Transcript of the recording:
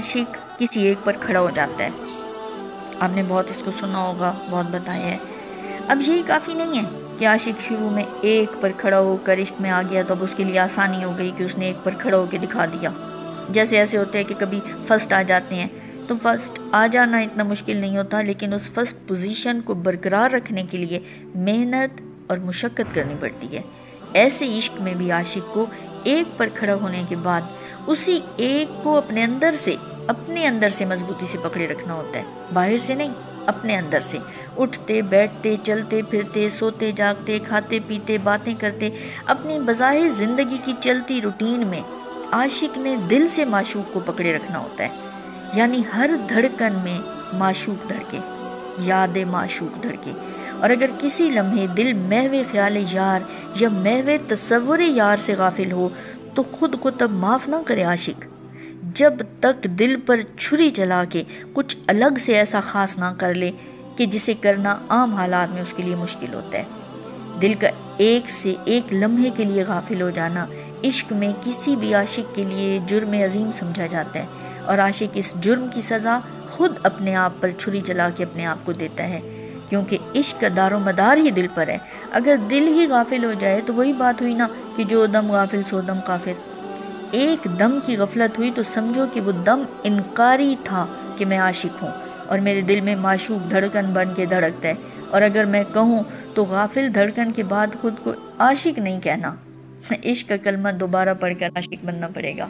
عاشق کسی ایک پر کھڑا ہو جاتا ہے. آپ نے بہت اس کو سنا ہوگا، بہت بتایا ہے. اب یہی کافی نہیں ہے کہ عاشق شروع میں ایک پر کھڑا ہو کر عشق میں آ گیا تو اب اس کے لیے آسانی ہو گئی کہ اس نے ایک پر کھڑا ہو کے دکھا دیا. جیسے ایسے ہوتے ہیں کہ کبھی فرسٹ آ جاتے ہیں، تو فرسٹ آ جانا اتنا مشکل نہیں ہوتا، لیکن اس فرسٹ پوزیشن کو برقرار رکھنے کے لیے محنت اور مشقت کرنی پڑتی ہے. ایسے عشق میں بھی عاشق کو ایک پر کھڑا ہونے کے بعد اسی ایک کو اپنے اندر سے مضبوطی سے پکڑے رکھنا ہوتا ہے، باہر سے نہیں، اپنے اندر سے. اٹھتے بیٹھتے چلتے پھرتے سوتے جاگتے کھاتے پیتے باتیں کرتے اپنی بظاہر زندگی کی چلتی روٹین میں عاشق نے دل سے معشوق کو پکڑے رکھنا ہوتا ہے. یعنی ہر دھڑکن میں معشوق دھڑکے، یاد معشوق دھڑکے. اور اگر کسی لمحے دل محو خیال یار یا محو تصور یار سے غافل ہو تو خود کو تب معاف نہ کرے عاشق، جب تک دل پر چھری چلا کے کچھ الگ سے ایسا خاص نہ کر لے کہ جسے کرنا عام حالات میں اس کے لیے مشکل ہوتا ہے. دل کا ایک سے ایک لمحے کے لیے غافل ہو جانا عشق میں کسی بھی عاشق کے لیے جرم عظیم سمجھا جاتا ہے، اور عاشق اس جرم کی سزا خود اپنے آپ پر چھری چلا کے اپنے آپ کو دیتا ہے، کیونکہ عشق کا دار و مدار ہی دل پر ہے. اگر دل ہی غافل ہو جائے تو وہی بات ہوئی نا کہ جو دم غافل سو دم کافر. ایک دم کی غفلت ہوئی تو سمجھو کہ وہ دم انکاری تھا کہ میں عاشق ہوں اور میرے دل میں معشوق دھڑکن بن کے دھڑکتا ہے. اور اگر میں کہوں تو غافل دھڑکن کے بعد خود کو عاشق نہیں کہنا. عشق کا کلمہ دوبارہ پڑھ کر عاشق بننا پڑے گا.